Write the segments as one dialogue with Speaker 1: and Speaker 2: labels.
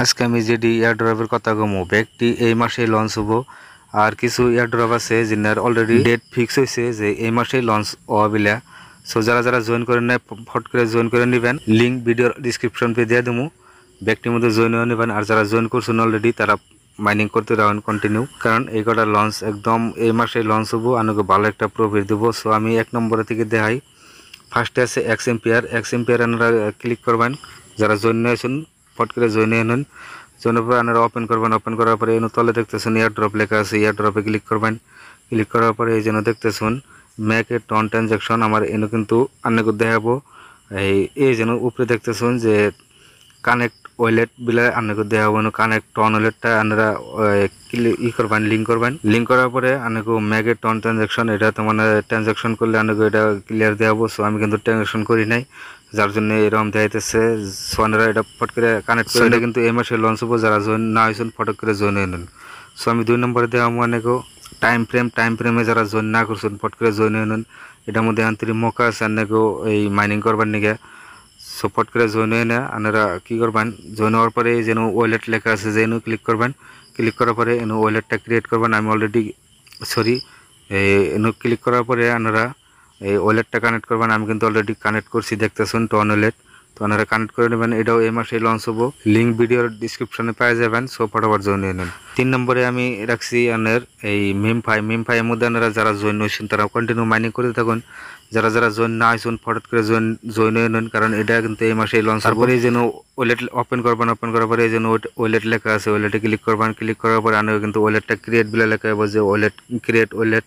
Speaker 1: আজকে আমি যেটি এয়ারড্রপের কথা কমো ব্যাগটি এই মাসে লঞ্চ হবো আর কিছু এয়ারড্রপ আছে যেনার অলরেডি ডেট ফিক্স হয়েছে যে এই মাসেই লঞ্চ হওয়া বিলা। সো যারা যারা জয়েন করে নেয় ফট করে জয়েন করে নেবেন, লিঙ্ক ভিডিওর ডিসক্রিপশন পে দিয়ে দেবো, ব্যাগটির মধ্যে জয়েন হয়ে নেবেন। আর যারা জয়েন করছেন অলরেডি তারা মাইনিং করতে রাখেন কন্টিনিউ, কারণ এই কটা লঞ্চ একদম এই মাসে লঞ্চ হবো, আমাকে ভালো একটা প্রফিট দেবো। সো আমি 1 নম্বরে থেকে দেখাই। ফার্স্টে আছে এক্সএমপিআর আপনারা ক্লিক করবেন। যারা জয়েন হয়েছেন ফট করে জয়েন হয়ে নেন। জয়েনের পরে আপনারা ওপেন করবেন। ওপেন করার পরে এই তলে দেখতেছেন এয়ারড্রপ লেখা আছে, এয়ারড্রপে ক্লিক করবেন। ক্লিক করার পরে এই জন্য দেখতেছেন মেক এ টন ট্রানজ্যাকশন, আমার এনে কিন্তু আপনাকে দেখাবো। এই যেন উপরে দেখতেছেন যে কানেক্ট ওয়ালেট বিলে আপনাকে দেওয়া হবে। কানেক্ট টন ওয়ালেটটা আপনারা করবেন, লিঙ্ক করার পরে আপনাকে ম্যাগে টন ট্রানজ্যাকশন, এটা তো মানে ট্রানজ্যাকশন করলে আপনাকে এটা ক্লিয়ার দেওয়া হবো। সো আমি কিন্তু ট্রানজ্যাকশন করি নাই, যার জন্য এরকম দেখাইতেছে। সো আপনারা এটা ফট করে কানেক্ট করে, এটা কিন্তু এই মাসে লঞ্চ হবো। যারা জয়েন না হয়েছেন ফট করে জয়েন হয়ে নেন। সো আমি 2 নম্বরে দেওয়া অনেকেও টাইম ফ্রেমে যারা জয়েন না করছেন ফট করে জয়েন হয়ে নেন। এটার মধ্যে আন্তরিক মৌকা আছে আপনাকেও এই মাইনিং করবার নিগে। সপোর্ট করে জয়েন হয়ে না আপনারা কী করবেন, জয়েন হওয়ার পরে যেন ওয়ালেট লেখা আছে যেন ক্লিক করবেন। ক্লিক করার পরে এনে ওয়ালেটটা ক্রিয়েট করবেন। আমি অলরেডি এনে ক্লিক করার পরে আপনারা এই ওয়ালেটটা কানেক্ট করবেন। আমি কিন্তু অলরেডি কানেক্ট করছি, দেখতেছেন টন ওয়ালেট। তো আপনারা কানেক্ট করে নেবেন। এটাও এই মাসে লঞ্চ হবো, লিঙ্ক ভিডিওর ডিসক্রিপশনে পেয়ে যাবেন। সো ফটাফট জয়েন হয়ে নেন। 3 নম্বরে আমি রাখছি আপনার এই মিমফাইয়ের মধ্যে আপনারা যারা জয়েন হয়েছেন তারা কন্টিনিউ মাইনিং করতে থাকুন। যারা যারা জয়েন না হয়েছেন ফটাফট করে জয়েন হয়ে নেন, কারণ এটা কিন্তু এই মাসে লঞ্চ। তারপরে এই যেন ওয়ালেট ওপেন করবেন। ওপেন করার পরে এই যেন ওয়ালেট লেখা আছে, ওয়ালেটে ক্লিক করবেন। ক্লিক করার পরে আপনারা কিন্তু ওয়ালেটটা ক্রিয়েট বলে লেখা হবে যে ওয়ালেট ক্রিয়েট ওয়ালেট।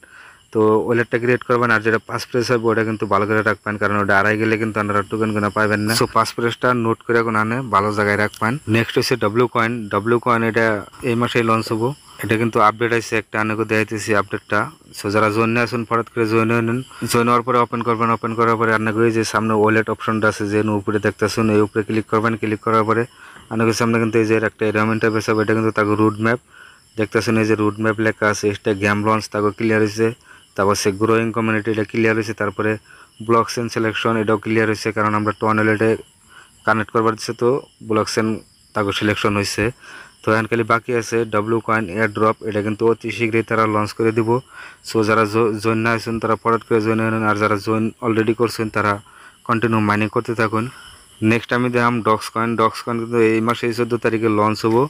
Speaker 1: তো ওয়ালেটটা ক্রিয়েট করবেন। আর যেটা পাস প্রেস হবে ওটা কিন্তু ভালো করে রাখবেন, কারণ ওটা আড়াই গেলে কিন্তু আপনারা টোকেন গোনা পাবেন না। সো পাস প্রেসটা নোট করে আনে ভালো জায়গায় রাখবেন। নেক্সট হচ্ছে ডব্লিউ কয়েন, এটা এই মাসেই লঞ্চ হবো। এটা কিন্তু আপডেট আছে একটা, আনেকে দেখাইতেছি আপডেটটা। সো যারা জয়েন আসুন ফটাফট করে জয়েন হয়ে নেন। জয়েন হওয়ার পরে ওপেন করবেন। ওপেন করার পরে আপনাকে ওই যে সামনে ওয়ালেট অপশনটা আছে যে উপরে দেখতেছেন, এই উপরে ক্লিক করবেন। ক্লিক করার পরে আপনাকে সামনে কিন্তু এই যে একটা এরকম ইন্টারফেস হবে। এটা কিন্তু তাকে রুট ম্যাপ দেখতেছেন, এই যে রুট ম্যাপ লেখা আছে। এটা গেম লঞ্চ তাকে ক্লিয়ার হয়েছে। তারপর সে গ্রোয়িং কমিউনিটি এটা ক্লিয়ার হয়েছে। তারপরে ব্লকচেন সিলেকশন এটাও ক্লিয়ার হয়েছে, কারণ আমরা টন ওয়ালেটে কানেক্ট করবার দিচ্ছে, তো ব্লকচেন তাকে সিলেকশন হয়েছে। তো এখন খালি বাকি আছে ডব্লিউ কয়েন এয়ারড্রপ, এটা কিন্তু অতি শীঘ্রই তারা লঞ্চ করে দিব। সো যারা জয়েন না হয়েছেন তারা ফটাফট করে জয়েন হয়ে নেন। আর যারা জয়েন অলরেডি করছেন তারা কন্টিনিউ মাইনিং করতে থাকুন। নেক্সট আমি দেখলাম ডক্স কয়েন কিন্তু এই মাসে 14 তারিখে লঞ্চ হবো।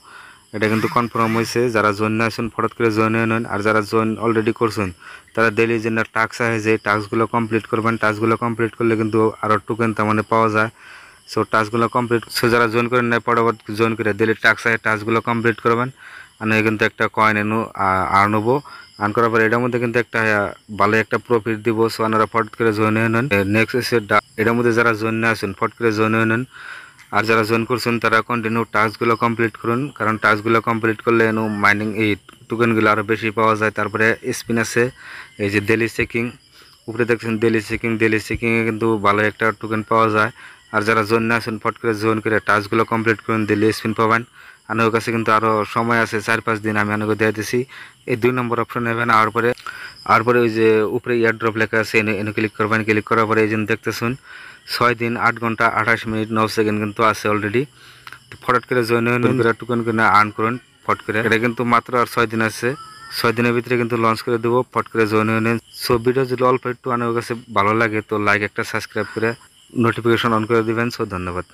Speaker 1: এটা কিন্তু কনফার্ম হয়েছে। যারা জয়েন না আসেন ফটাফট করে জয়েন হয়ে নেন। আর যারা জয়েন অলরেডি করছেন তারা ডেইলি যে টাস্ক আছে যে টাস্কগুলো কমপ্লিট করবেন। টাস্কগুলো কমপ্লিট করলে কিন্তু আরও টোকেন তার মানে পাওয়া যায়। সো টাস্কগুলো কমপ্লিট, সো যারা জয়েন করেন না পরবর্তী জয়েন করে ডেলি টাস্ক আছে টাস্কগুলো কমপ্লিট করবেন। আর কিন্তু একটা কয়েন আর্ন হবো। আর্ন করার পরে এটার মধ্যে কিন্তু একটা ভালো একটা প্রফিট দিব। সো আপনারা ফট করে জয়েন হয়ে নেন। নেক্সট এসে এটার মধ্যে যারা জয়েন না আসেন ফট করে জয়েন হয়ে নেন। আর যারা জয়েন করছেন তারা কন্টিনিউ টাস্কগুলো কমপ্লিট করুন, কারণ টাস্কগুলো কমপ্লিট করলে মাইনিং এই টোকেনগুলো আরও বেশি পাওয়া যায়। তারপরে স্পিন আছে এই যে ডেলি চেকিং, উপরে দেখছেন ডেলি চেকিংয়ে কিন্তু ভালো একটা টোকেন পাওয়া যায়। আর যারা জয়েন না আছেন ফট করে জয়েন করে টাস্কগুলো কমপ্লিট করুন, ডেলি স্পিন পাবেন। আনার কাছে কিন্তু আরও সময় আছে 4-5 দিন, আমি আনাকে দিয়ে দিচ্ছি। এই 2 নম্বর অপশন নেবেন। আর পরে ওই যে উপরে এয়ারড্রপ লেখা আছে এনে ক্লিক করবেন। ক্লিক করার পরে এই জন্য দেখতেছেন 6 দিন 8 ঘন্টা 28 মিনিট 9 সেকেন্ড কিন্তু আছে অলরেডি। ফটাফট করে জয়েন হয়ে টোকেন কিনে আর্ন করুন ফট করে। এটা কিন্তু মাত্র আর 6 দিন আছে, 6 দিনের ভিতরে কিন্তু লঞ্চ করে দেবো। ফট করে জয়েন হয়ে নেন। সো ভিডিও যদি অল্প একটু আমার কাছে ভালো লাগে তো লাইক একটা সাবস্ক্রাইব করে নোটিফিকেশন অন করে দিবেন। সো ধন্যবাদ।